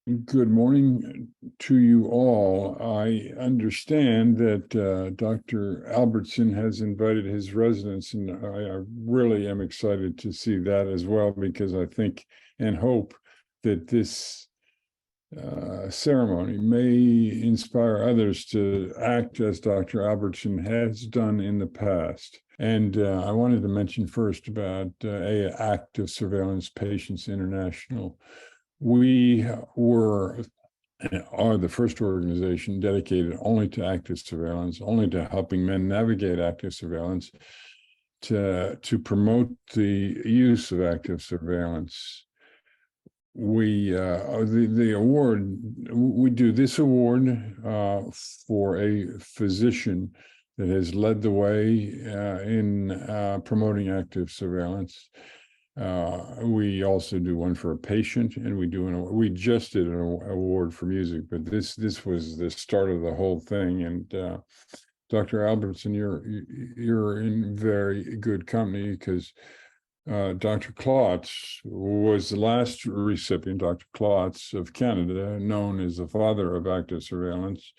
Good morning to you all. I understand that Dr. Albertsen has invited his residents, and I really am excited to see that as well, because I think and hope that this ceremony may inspire others to act as Dr. Albertsen has done in the past. And I wanted to mention first about Active Surveillance Patients International. We are the first organization dedicated only to active surveillance, only to helping men navigate active surveillance, to promote the use of active surveillance. We the award, we do this award for a physician that has led the way in promoting active surveillance. We also do one for a patient, and we just did an award for music, but this was the start of the whole thing. And Dr. Albertsen, you're in very good company, because Dr. Klotz was the last recipient. Dr. Klotz of Canada, known as the father of active surveillance,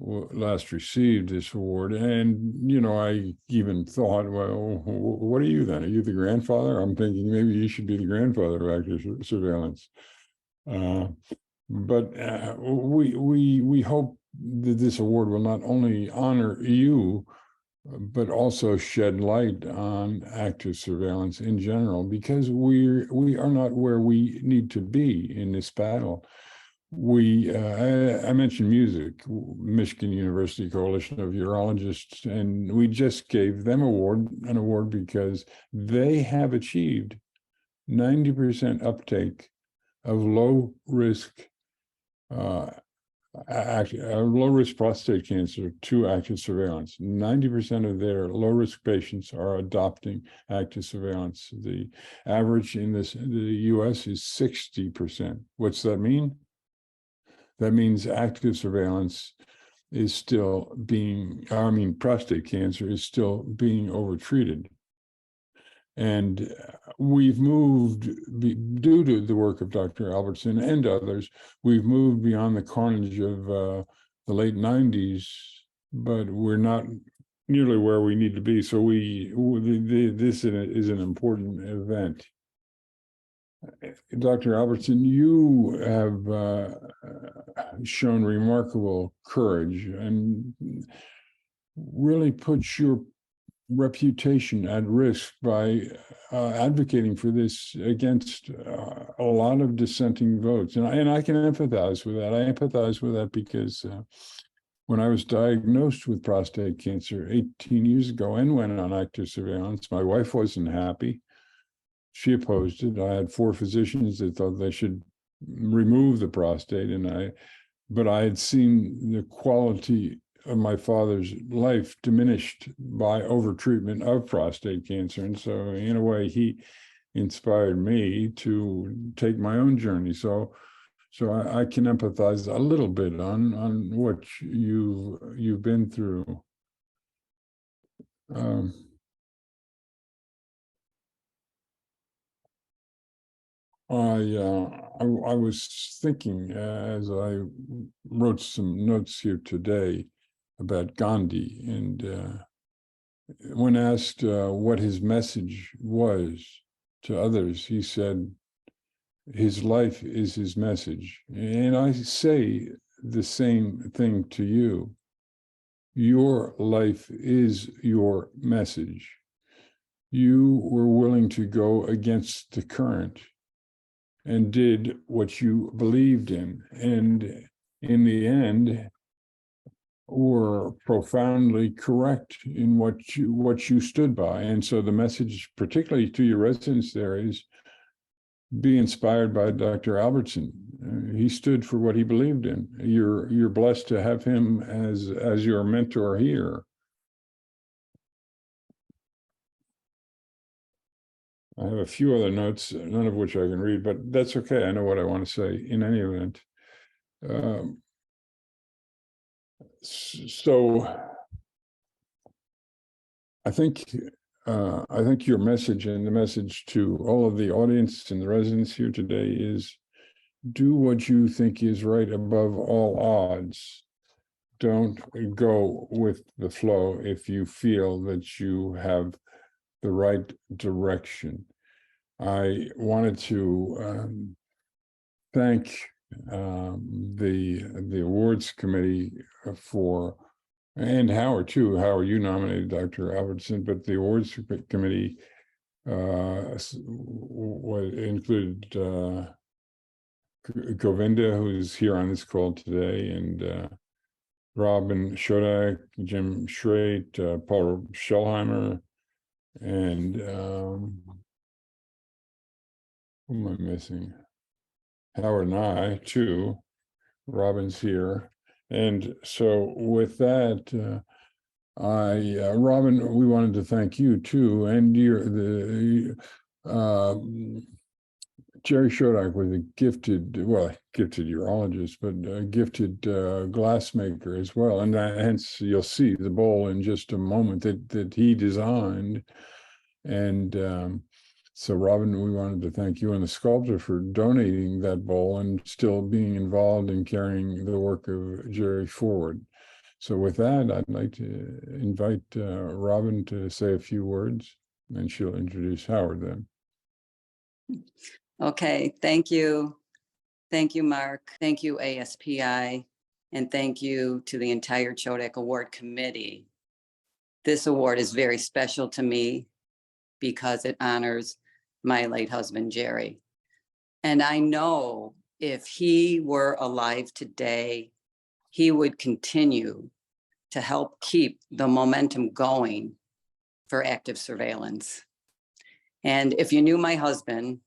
last received this award. And I even thought, well, what are you then? Are you the grandfather? I'm thinking maybe you should be the grandfather of active surveillance. But we hope that this award will not only honor you, but also shed light on active surveillance in general, because we are not where we need to be in this battle. I mentioned music, Michigan University Coalition of Urologists, and we just gave them an award because they have achieved 90% uptake of low-risk prostate cancer to active surveillance. 90% of their low-risk patients are adopting active surveillance. The average in the US is 60%. What's that mean? That means active surveillance is still prostate cancer is still being overtreated. And we've moved, due to the work of Dr. Albertsen and others, we've moved beyond the carnage of the late 90s, but we're not nearly where we need to be. So this is an important event. Dr. Albertsen, you have shown remarkable courage and really put your reputation at risk by advocating for this against a lot of dissenting votes. And I can empathize with that. I empathize with that because when I was diagnosed with prostate cancer 18 years ago and went on active surveillance, my wife wasn't happy. She opposed it. I had 4 physicians that thought they should remove the prostate, but I had seen the quality of my father's life diminished by overtreatment of prostate cancer. And so in a way, he inspired me to take my own journey. So I can empathize a little bit on what you've been through. I was thinking as I wrote some notes here today about Gandhi, and when asked what his message was to others, he said, his life is his message. And I say the same thing to you. Your life is your message. You were willing to go against the current and did what you believed in, and in the end were profoundly correct in what you stood by. And so the message, particularly to your residents there, is be inspired by Dr. Albertsen. He stood for what he believed in. You're blessed to have him as your mentor here. I have a few other notes, none of which I can read, but that's okay. I know what I want to say in any event. So I think your message and the message to all of the audience and the residents here today is do what you think is right above all odds. Don't go with the flow if you feel that you have the right direction. I wanted to thank the awards committee for, and Howard too. Howard, you nominated Dr. Albertsen, but the awards committee included Govinda, who's here on this call today, and Robin Chodak, Jim Schreit, Paul Schellheimer, and who am I missing? Howard and I too. Robin's here, and so with that, Robin, we wanted to thank you too, and Jerry Chodak was a gifted urologist, but a gifted glassmaker as well. And hence you'll see the bowl in just a moment that he designed. And so Robin, we wanted to thank you and the sculptor for donating that bowl and still being involved in carrying the work of Jerry forward. So with that, I'd like to invite Robin to say a few words, and she'll introduce Howard then. Okay, thank you. Thank you, Mark. Thank you, ASPI. And thank you to the entire Chodak Award committee. This award is very special to me because it honors my late husband, Jerry. And I know if he were alive today, he would continue to help keep the momentum going for active surveillance. And if you knew my husband,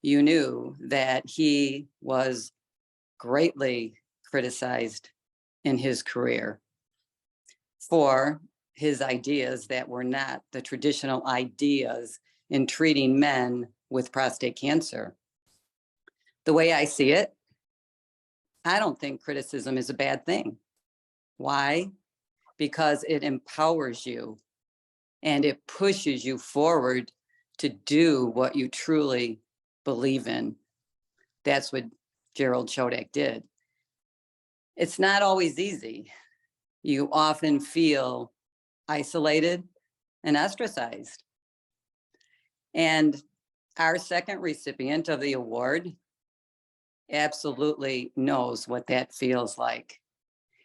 you knew that he was greatly criticized in his career for his ideas that were not the traditional ideas in treating men with prostate cancer. The way I see it, I don't think criticism is a bad thing. Why? Because it empowers you and it pushes you forward to do what you truly believe in. That's what Gerald Chodak did. It's not always easy. You often feel isolated and ostracized. And our second recipient of the award absolutely knows what that feels like.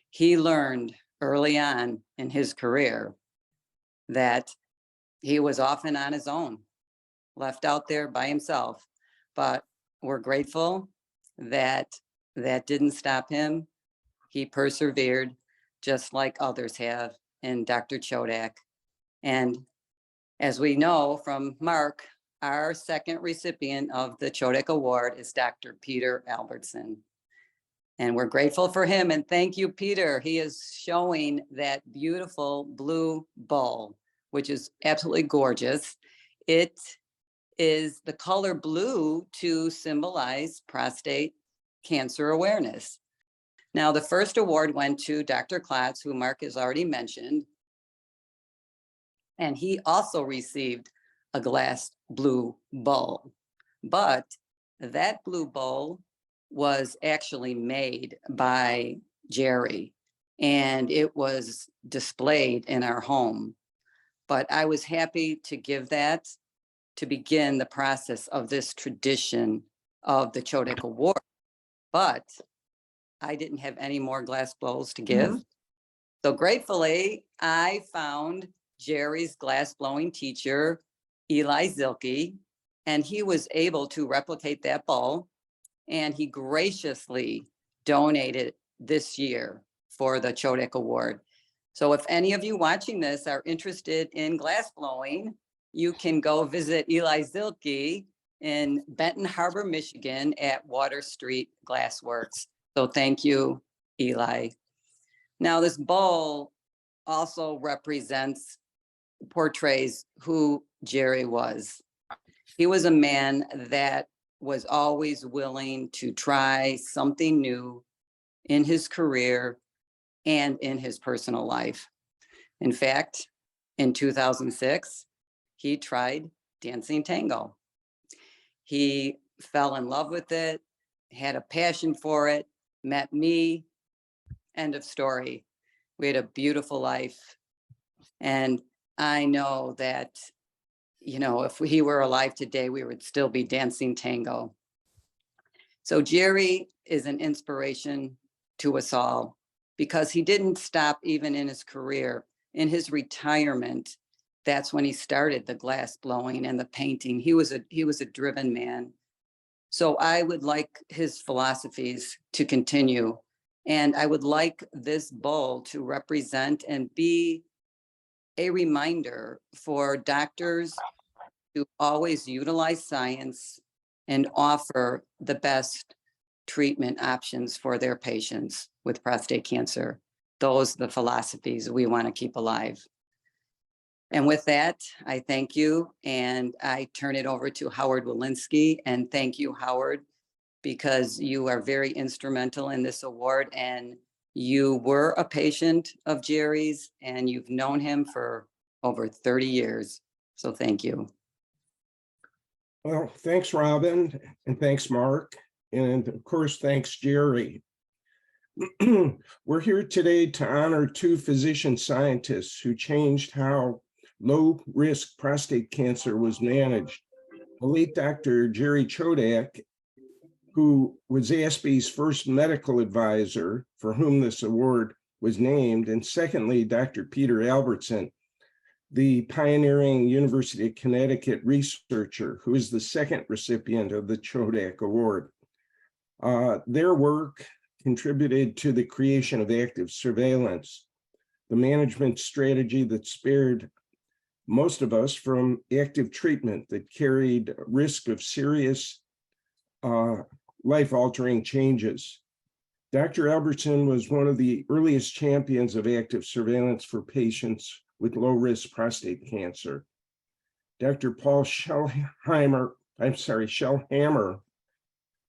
He learned early on in his career that he was often on his own, left out there by himself. But we're grateful that that didn't stop him. He persevered just like others have in Dr. Chodak. And as we know from Mark, our second recipient of the Chodak Award is Dr. Peter Albertsen. And we're grateful for him. And thank you, Peter. He is showing that beautiful blue bowl, which is absolutely gorgeous. It is the color blue to symbolize prostate cancer awareness. Now, the first award went to Dr. Klotz, who Mark has already mentioned. And he also received a glass blue bowl. But that blue bowl was actually made by Jerry, and it was displayed in our home. But I was happy to give that to begin the process of this tradition of the Chodak Award. But I didn't have any more glass bowls to give. So gratefully, I found Jerry's glass blowing teacher, Eli Zilke, and he was able to replicate that bowl. And he graciously donated this year for the Chodak Award. So if any of you watching this are interested in glass blowing, you can go visit Eli Zilke in Benton Harbor, Michigan at Water Street Glassworks. So thank you, Eli. Now this bowl also portrays who Jerry was. He was a man that was always willing to try something new in his career and in his personal life. In fact, in 2006, he tried dancing tango. He fell in love with it, had a passion for it, met me, end of story. We had a beautiful life. And I know that, you know, if he were alive today, we would still be dancing tango. So Jerry is an inspiration to us all because he didn't stop even in his career. In his retirement, that's when he started the glass blowing and the painting. He was a driven man. So I would like his philosophies to continue. And I would like this bowl to represent and be a reminder for doctors to always utilize science and offer the best treatment options for their patients with prostate cancer. Those are the philosophies we want to keep alive. And with that, I thank you, and I turn it over to Howard Walensky. And thank you, Howard, because you are very instrumental in this award, and you were a patient of Jerry's, and you've known him for over 30 years. So thank you. Well, thanks, Robin, and thanks, Mark. And of course, thanks, Jerry. We're here today to honor two physician scientists who changed how low-risk prostate cancer was managed. The late Dr. Gerald Chodak, who was A.S.P.'s first medical advisor, for whom this award was named, and secondly, Dr. Peter Albertsen, the pioneering University of Connecticut researcher, who is the second recipient of the Chodak Award. Their work contributed to the creation of active surveillance, the management strategy that spared most of us from active treatment that carried risk of serious life-altering changes. Dr. Albertsen was one of the earliest champions of active surveillance for patients with low-risk prostate cancer. Dr. Paul Shellhammer,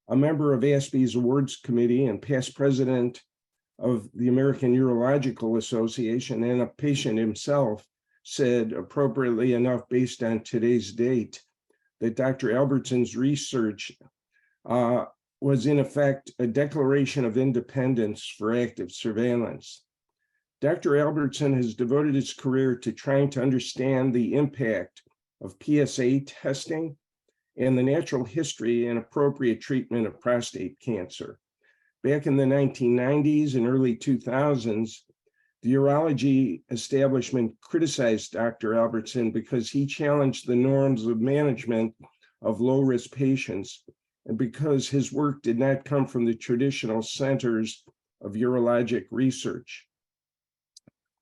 a member of A.S.P.'s awards committee and past president of the American Urological Association and a patient himself, said appropriately enough, based on today's date, that Dr. Albertsen's research was in effect a declaration of independence for active surveillance. Dr. Albertsen has devoted his career to trying to understand the impact of PSA testing and the natural history and appropriate treatment of prostate cancer. Back in the 1990s and early 2000s, the urology establishment criticized Dr. Albertsen because he challenged the norms of management of low-risk patients and because his work did not come from the traditional centers of urologic research.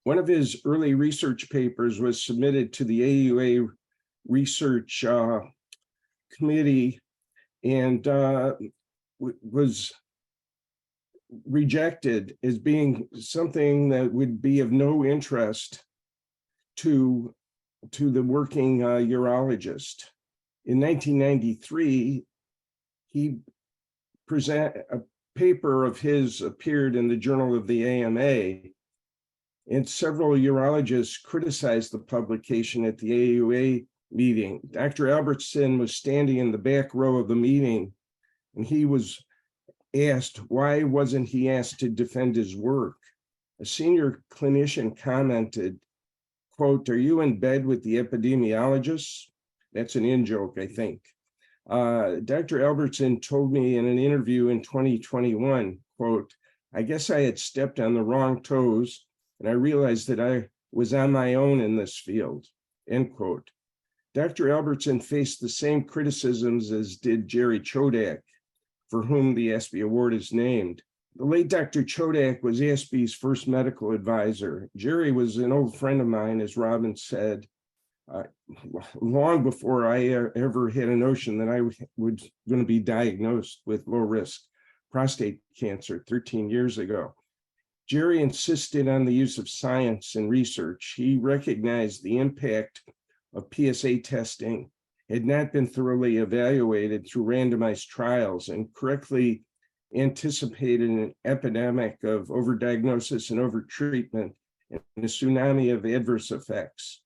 One of his early research papers was submitted to the AUA research committee and was rejected as being something that would be of no interest to the working urologist. In 1993, he presented a paper of his appeared in the Journal of the AMA, and several urologists criticized the publication at the AUA meeting. Dr. Albertsen was standing in the back row of the meeting, and he was asked why wasn't he asked to defend his work. A senior clinician commented, quote, "Are you in bed with the epidemiologists?" That's an in-joke, I think. Dr. Albertsen told me in an interview in 2021, quote, "I guess I had stepped on the wrong toes, and I realized that I was on my own in this field," end quote. Dr. Albertsen faced the same criticisms as did Gerald Chodak, for whom the A.S.P.I award is named. The late Dr. Chodak was A.S.P.'s first medical advisor. Jerry was an old friend of mine, as Robin said, long before I ever had a notion that I was going to be diagnosed with low-risk prostate cancer 13 years ago. Jerry insisted on the use of science and research. He recognized the impact of PSA testing had not been thoroughly evaluated through randomized trials and correctly anticipated an epidemic of overdiagnosis and overtreatment and a tsunami of adverse effects.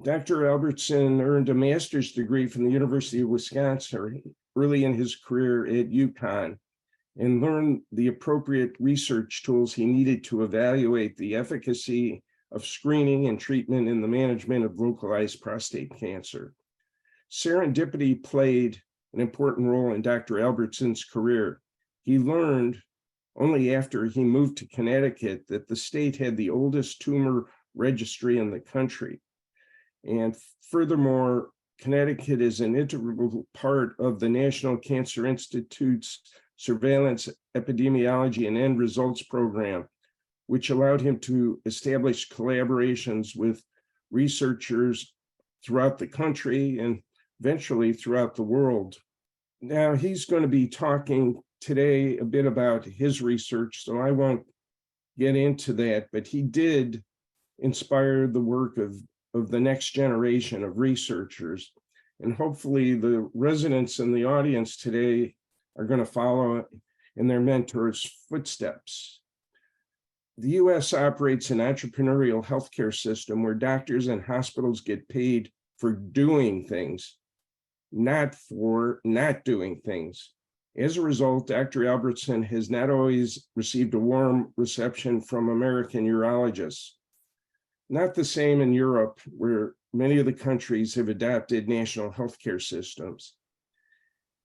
Dr. Albertsen earned a master's degree from the University of Wisconsin, early in his career at UConn and learned the appropriate research tools he needed to evaluate the efficacy of screening and treatment in the management of localized prostate cancer. Serendipity played an important role in Dr. Albertsen's career. He learned only after he moved to Connecticut that the state had the oldest tumor registry in the country. And furthermore, Connecticut is an integral part of the National Cancer Institute's Surveillance, Epidemiology, and End Results program, which allowed him to establish collaborations with researchers throughout the country and eventually throughout the world. Now, he's going to be talking today a bit about his research, so I won't get into that, but he did inspire the work of the next generation of researchers. And hopefully the residents in the audience today are going to follow in their mentors' footsteps. The US operates an entrepreneurial healthcare system where doctors and hospitals get paid for doing things, not for not doing things. As a result, Dr. Albertsen has not always received a warm reception from American urologists. Not the same in Europe, where many of the countries have adopted national healthcare systems.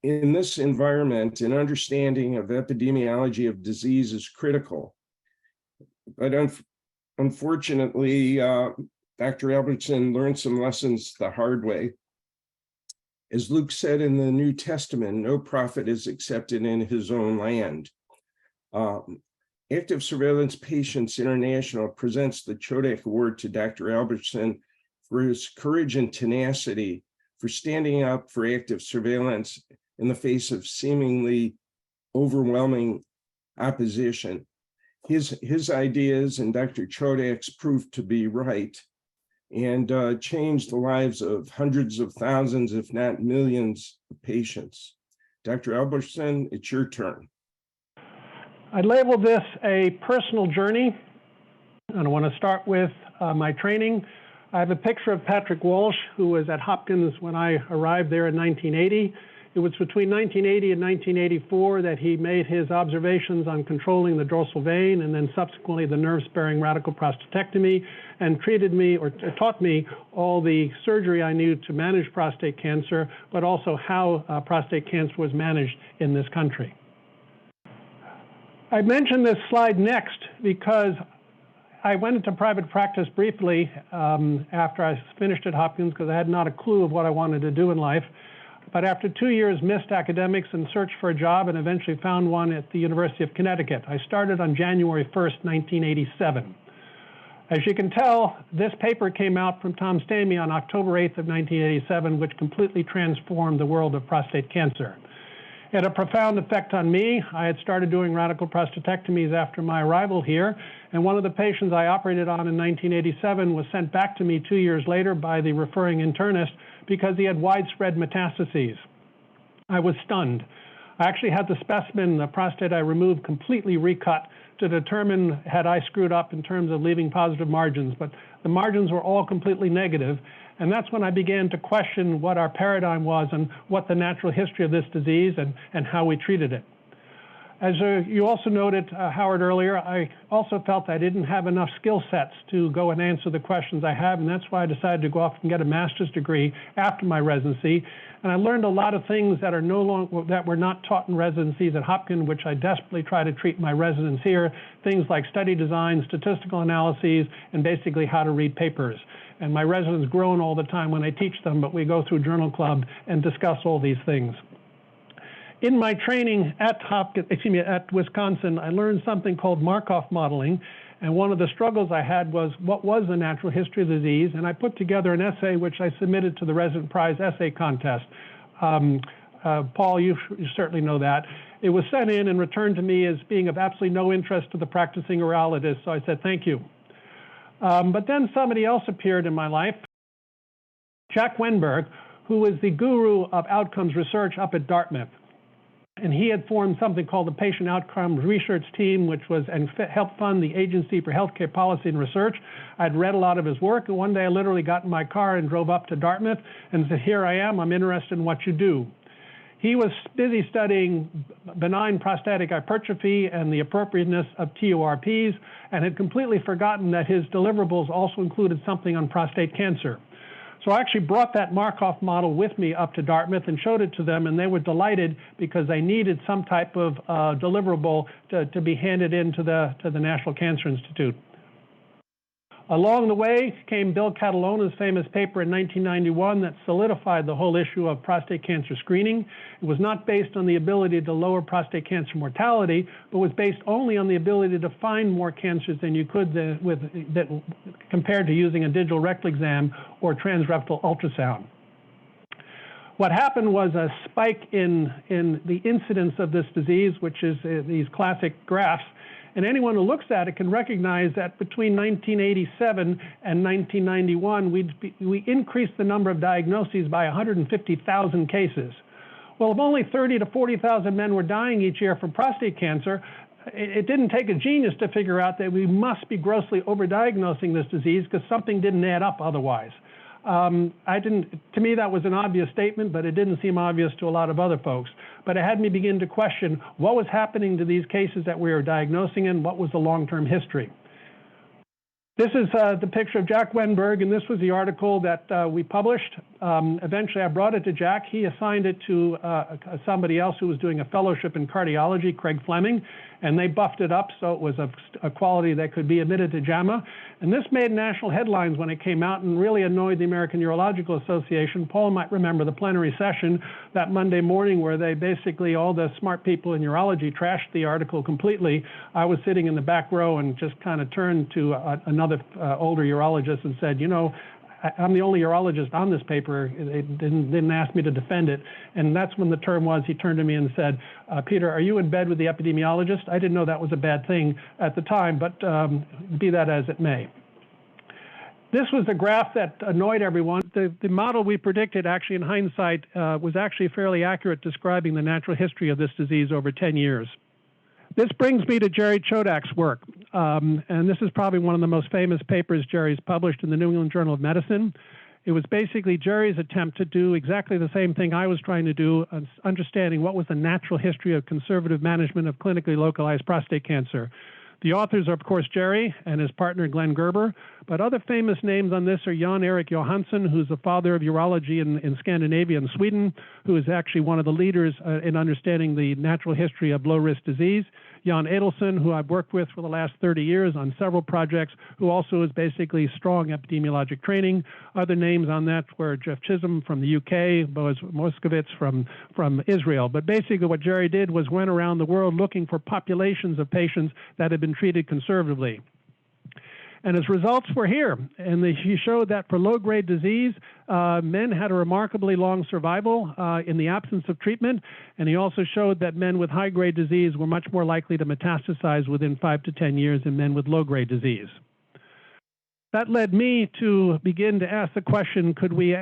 In this environment, an understanding of epidemiology of disease is critical. But unfortunately, Dr. Albertsen learned some lessons the hard way. As Luke said in the New Testament, no prophet is accepted in his own land. Active Surveillance Patients International presents the Chodak Award to Dr. Albertsen for his courage and tenacity for standing up for active surveillance in the face of seemingly overwhelming opposition. His ideas and Dr. Chodak's proved to be right and changed the lives of hundreds of thousands, if not millions, of patients. Dr. Albertsen, it's your turn. I labeled this a personal journey, and I want to start with my training. I have a picture of Patrick Walsh, who was at Hopkins when I arrived there in 1980. It was between 1980 and 1984 that he made his observations on controlling the dorsal vein and then subsequently the nerve-sparing radical prostatectomy, and treated me or taught me all the surgery I knew to manage prostate cancer, but also how prostate cancer was managed in this country. I mentioned this slide next because I went into private practice briefly after I finished at Hopkins because I had not a clue of what I wanted to do in life. But after 2 years missed academics and searched for a job and eventually found one at the University of Connecticut. I started on January 1st, 1987. As you can tell, this paper came out from Tom Stamey on October 8th of 1987, which completely transformed the world of prostate cancer. It had a profound effect on me. I had started doing radical prostatectomies after my arrival here, and one of the patients I operated on in 1987 was sent back to me 2 years later by the referring internist because he had widespread metastases. I was stunned. I actually had the specimen, the prostate I removed, completely recut to determine had I screwed up in terms of leaving positive margins, but the margins were all completely negative. And that's when I began to question what our paradigm was and what the natural history of this disease and how we treated it. As you also noted, Howard, earlier, I also felt I didn't have enough skill sets to go and answer the questions I have, and that's why I decided to go off and get a master's degree after my residency. And I learned a lot of things that are that were not taught in residencies at Hopkins, which I desperately try to treat my residents here, things like study design, statistical analyses, and basically how to read papers. And my residents groan all the time when I teach them, but we go through Journal Club and discuss all these things. In my training at Wisconsin, I learned something called Markov modeling, and one of the struggles I had was what was the natural history of the disease, and I put together an essay which I submitted to the Resident Prize Essay Contest. Paul, you certainly know that. It was sent in and returned to me as being of absolutely no interest to the practicing urologist, so I said thank you. But then somebody else appeared in my life, Jack Wenberg, who was the guru of outcomes research up at Dartmouth. And he had formed something called the Patient Outcomes Research Team, which was and helped fund the Agency for Healthcare Policy and Research. I'd read a lot of his work, and one day I literally got in my car and drove up to Dartmouth and said, here I am, I'm interested in what you do. He was busy studying benign prostatic hypertrophy and the appropriateness of TURPs, and had completely forgotten that his deliverables also included something on prostate cancer. So I actually brought that Markov model with me up to Dartmouth and showed it to them, and they were delighted because they needed some type of deliverable to be handed in to the National Cancer Institute. Along the way came Bill Catalona's famous paper in 1991 that solidified the whole issue of prostate cancer screening. It was not based on the ability to lower prostate cancer mortality, but was based only on the ability to find more cancers than you could compared to using a digital rectal exam or transrectal ultrasound. What happened was a spike in the incidence of this disease, which is these classic graphs. And anyone who looks at it can recognize that between 1987 and 1991, we increased the number of diagnoses by 150,000 cases. Well, if only 30 to 40,000 men were dying each year from prostate cancer, it didn't take a genius to figure out that we must be grossly overdiagnosing this disease because something didn't add up otherwise. To me, that was an obvious statement, but it didn't seem obvious to a lot of other folks. But it had me begin to question what was happening to these cases that we were diagnosing and what was the long-term history. This is the picture of Jack Wenberg, and this was the article that we published. Eventually, I brought it to Jack. He assigned it to somebody else who was doing a fellowship in cardiology, Craig Fleming, and they buffed it up so it was a quality that could be admitted to JAMA. And this made national headlines when it came out and really annoyed the American Urological Association. Paul might remember the plenary session that Monday morning where they basically, all the smart people in urology trashed the article completely. I was sitting in the back row and just kind of turned to another older urologist and said, you know, I'm the only urologist on this paper. They didn't ask me to defend it. And that's when the term was, he turned to me and said, Peter, are you in bed with the epidemiologist? I didn't know that was a bad thing at the time, but be that as it may. This was a graph that annoyed everyone. The model we predicted, actually in hindsight, was actually fairly accurate, describing the natural history of this disease over 10 years. This brings me to Gerald Chodak's work, and this is probably one of the most famous papers Jerry's published in the New England Journal of Medicine. It was basically Jerry's attempt to do exactly the same thing I was trying to do, understanding what was the natural history of conservative management of clinically localized prostate cancer. The authors are, of course, Jerry and his partner, Glenn Gerber, but other famous names on this are Jan Erik Johansson, who's the father of urology in Scandinavia and Sweden, who is actually one of the leaders in understanding the natural history of low-risk disease. Jan Edelson, who I've worked with for the last 30 years on several projects, who also is basically strong epidemiologic training. Other names on that were Jeff Chisholm from the UK, Boaz Moskowitz from Israel. But basically what Jerry did was went around the world looking for populations of patients that had been treated conservatively. And his results were here. And he showed that for low-grade disease, men had a remarkably long survival in the absence of treatment. And he also showed that men with high-grade disease were much more likely to metastasize within 5 to 10 years than men with low-grade disease. That led me to begin to ask the question, could we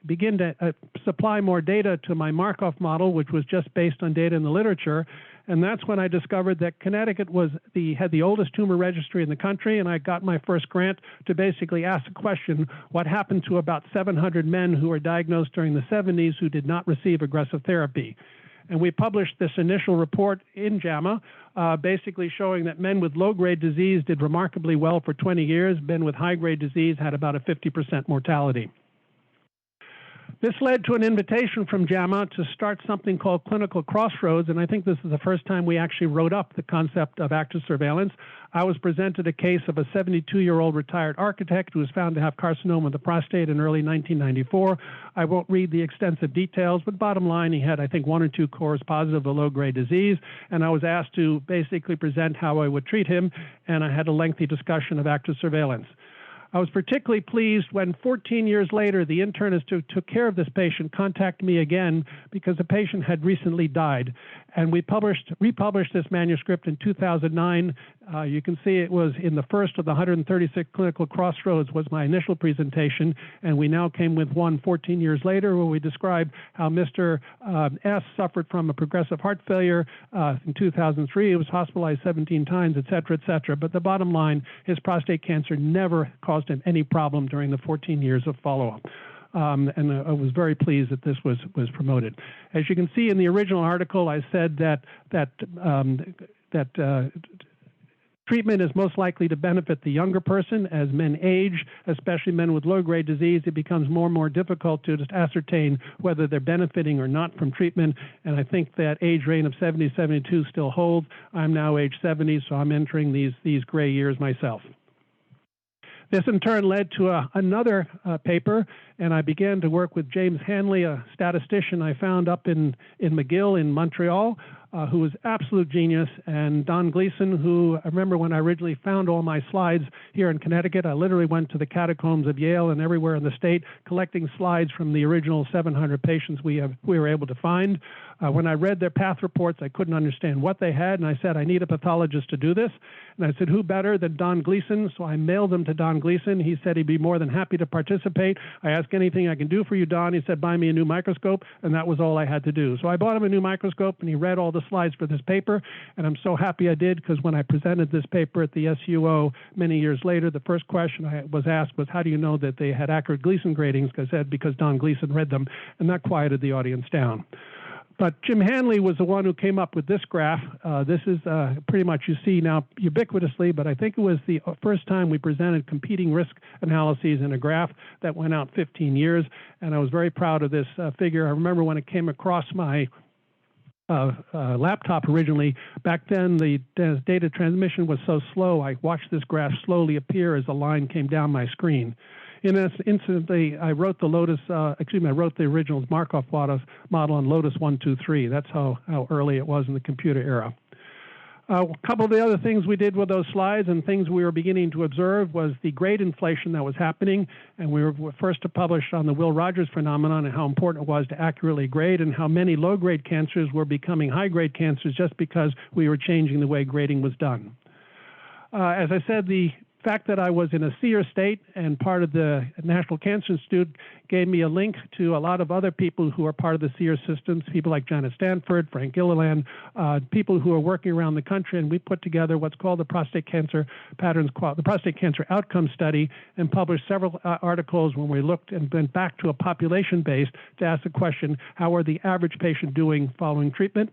begin to supply more data to my Markov model, which was just based on data in the literature? And that's when I discovered that Connecticut had the oldest tumor registry in the country, and I got my first grant to basically ask the question, what happened to about 700 men who were diagnosed during the 70s who did not receive aggressive therapy? And we published this initial report in JAMA, basically showing that men with low-grade disease did remarkably well for 20 years. Men with high-grade disease had about a 50% mortality. This led to an invitation from JAMA to start something called Clinical Crossroads, and I think this is the first time we actually wrote up the concept of active surveillance. I was presented a case of a 72-year-old retired architect who was found to have carcinoma of the prostate in early 1994. I won't read the extensive details, but bottom line, he had, I think, 1 or 2 cores positive of low-grade disease, and I was asked to basically present how I would treat him, and I had a lengthy discussion of active surveillance. I was particularly pleased when 14 years later, the internist who took care of this patient contacted me again because the patient had recently died. And we republished this manuscript in 2009. You can see it was in the first of the 136 clinical crossroads was my initial presentation, and we now came with one 14 years later where we described how Mr. S suffered from a progressive heart failure. In 2003, he was hospitalized 17 times, et cetera, et cetera. But the bottom line, his prostate cancer never caused him any problem during the 14 years of follow-up. and I was very pleased that this was promoted. As you can see in the original article, I said that treatment is most likely to benefit the younger person. As men age, especially men with low-grade disease, it becomes more and more difficult to just ascertain whether they're benefiting or not from treatment. And I think that age range of 70, 72 still holds. I'm now age 70, so I'm entering these gray years myself. This in turn led to another paper, and I began to work with James Hanley, a statistician I found up in McGill in Montreal, who was absolute genius, and Don Gleason, who I remember when I originally found all my slides here in Connecticut, I literally went to the catacombs of Yale and everywhere in the state collecting slides from the original 700 patients we were able to find. When I read their path reports, I couldn't understand what they had, and I said, I need a pathologist to do this. And I said, who better than Don Gleason? So I mailed them to Don Gleason. He said he'd be more than happy to participate. I asked, anything I can do for you, Don? He said, buy me a new microscope, and that was all I had to do. So I bought him a new microscope, and he read all the slides for this paper, and I'm so happy I did, because when I presented this paper at the SUO many years later, the first question I was asked was, how do you know that they had accurate Gleason gradings? I said, because Don Gleason read them, and that quieted the audience down. But Jim Hanley was the one who came up with this graph. This is pretty much you see now ubiquitously, but I think it was the first time we presented competing risk analyses in a graph that went out 15 years, and I was very proud of this figure. I remember when it came across my laptop originally. Back then, the data transmission was so slow, I watched this graph slowly appear as a line came down my screen. In an instantly, I wrote the I wrote the original Markov model on Lotus 123. That's how early it was in the computer era. A couple of the other things we did with those slides and things we were beginning to observe was the grade inflation that was happening, and we were first to publish on the Will Rogers phenomenon and how important it was to accurately grade, and how many low-grade cancers were becoming high-grade cancers just because we were changing the way grading was done. As I said, the fact that I was in a seer state and part of the National Cancer Institute gave me a link to a lot of other people who are part of the seer systems, people like Janet Stanford, Frank Gilliland, people who are working around the country, and we put together what's called the Prostate Cancer the Prostate Cancer Outcome Study, and published several articles when we looked and went back to a population base to ask the question, how are the average patient doing following treatment?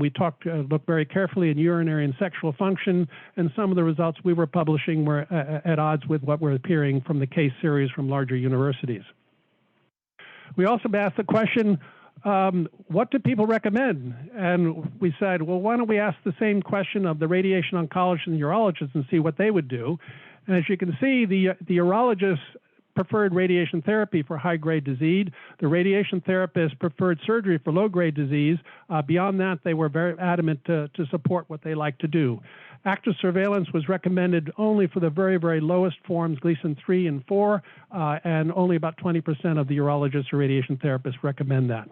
We looked very carefully at urinary and sexual function, and some of the results we were publishing were at odds with what were appearing from the case series from larger universities. We also asked the question, what do people recommend? And we said, well, why don't we ask the same question of the radiation oncologists and urologists and see what they would do? And as you can see, the urologists preferred radiation therapy for high-grade disease. The radiation therapists preferred surgery for low-grade disease. Beyond that, they were very adamant to support what they like to do. Active surveillance was recommended only for the very, very lowest forms, Gleason 3 and 4, and only about 20% of the urologists or radiation therapists recommend that.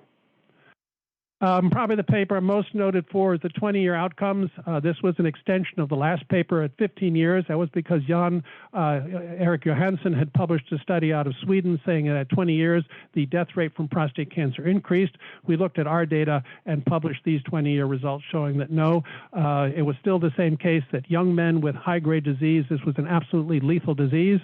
Probably the paper I'm most noted for is the 20-year outcomes. This was an extension of the last paper at 15 years. That was because Erik Johansson had published a study out of Sweden saying that at 20 years, the death rate from prostate cancer increased. We looked at our data and published these 20-year results showing that no, it was still the same case that young men with high-grade disease, this was an absolutely lethal disease.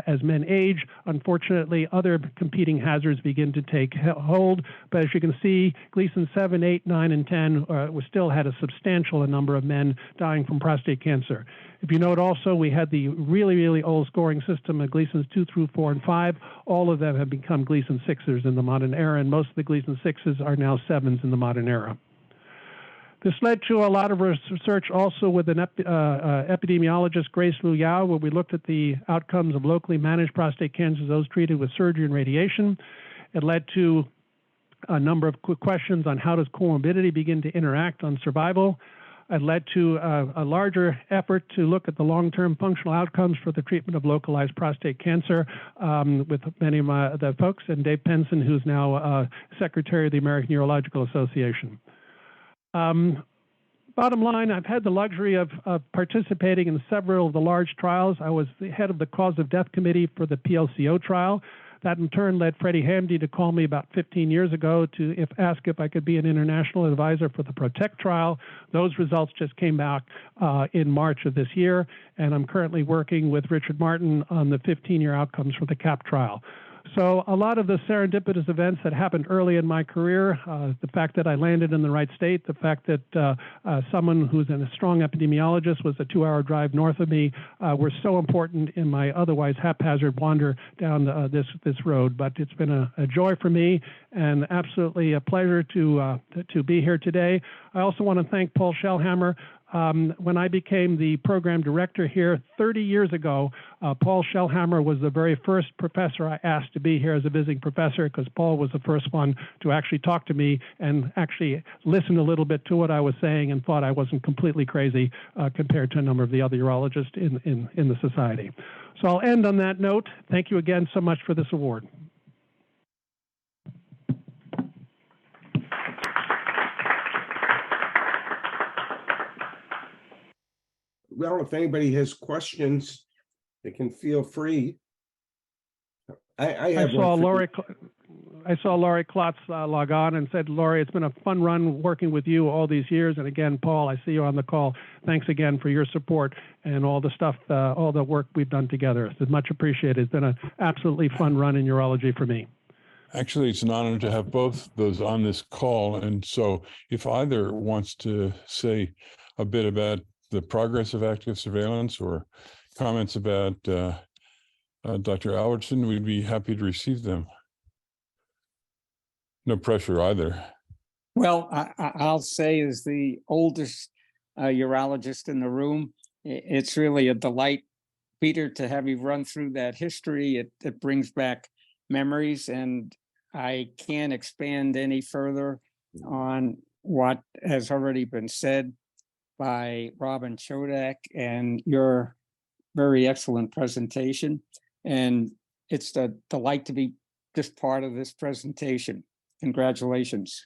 As men age, unfortunately, other competing hazards begin to take hold. But as you can see, Gleason 7, 8, 9, and 10 we still had a substantial number of men dying from prostate cancer. If you note also, we had the really, really old scoring system of Gleasons 2 through 4 and 5. All of them have become Gleason 6ers in the modern era, and most of the Gleason 6s are now 7s in the modern era. This led to a lot of research also with an epidemiologist, Grace Lu Yao, where we looked at the outcomes of locally managed prostate cancers, those treated with surgery and radiation. It led to a number of quick questions on how does comorbidity begin to interact on survival. It led to a larger effort to look at the long-term functional outcomes for the treatment of localized prostate cancer with many of the folks, and Dave Penson, who's now Secretary of the American Urological Association. Bottom line, I've had the luxury of participating in several of the large trials. I was the head of the cause of death committee for the PLCO trial. That in turn led Freddie Hamdy to call me about 15 years ago to ask if I could be an international advisor for the PROTECT trial. Those results just came back in March of this year, and I'm currently working with Richard Martin on the 15-year outcomes for the CAP trial. So a lot of the serendipitous events that happened early in my career, the fact that I landed in the right state, the fact that someone who's a strong epidemiologist was a 2-hour drive north of me, were so important in my otherwise haphazard wander down this road. But it's been a joy for me and absolutely a pleasure to be here today. I also want to thank Paul Shellhammer. When I became the program director here 30 years ago, Paul Shellhammer was the very first professor I asked to be here as a visiting professor, because Paul was the first one to actually talk to me and actually listen a little bit to what I was saying and thought I wasn't completely crazy compared to a number of the other urologists in the society. So I'll end on that note. Thank you again so much for this award. Well, if anybody has questions, they can feel free. I have saw one for Laurie. I saw Laurie Klotz log on and said, Laurie, it's been a fun run working with you all these years. And again, Paul, I see you on the call. Thanks again for your support and all the stuff, all the work we've done together. It's much appreciated. It's been an absolutely fun run in urology for me. Actually, it's an honor to have both those on this call. And so if either wants to say a bit about the progress of active surveillance or comments about Dr. Albertsen, we'd be happy to receive them. No pressure either. Well, I'll say as the oldest urologist in the room, it's really a delight, Peter, to have you run through that history. It brings back memories, and I can't expand any further on what has already been said by Robin Chodak and your very excellent presentation. And it's a delight to be just part of this presentation. Congratulations.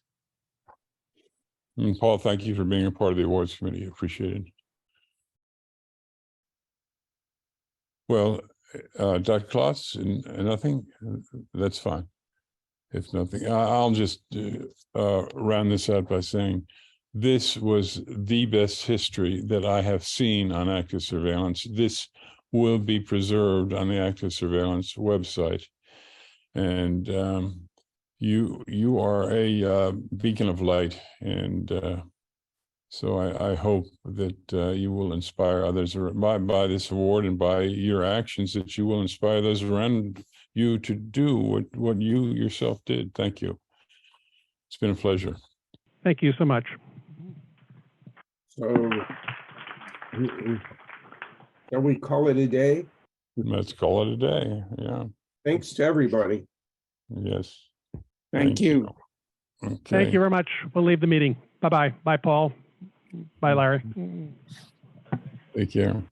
And Paul, thank you for being a part of the awards committee. Appreciate it. Well, Dr. Klotz, nothing? That's fine. If nothing, I'll just round this out by saying this was the best history that I have seen on active surveillance. This will be preserved on the active surveillance website. And you are a beacon of light. And so I hope that you will inspire others by this award and by your actions, that you will inspire those around you to do what you yourself did. Thank you. It's been a pleasure. Thank you so much. So, shall we call it a day? Let's call it a day. Yeah. Thanks to everybody. Yes. Thank you. Okay. Thank you very much. We'll leave the meeting. Bye-bye. Bye, Paul. Bye, Larry. Take care.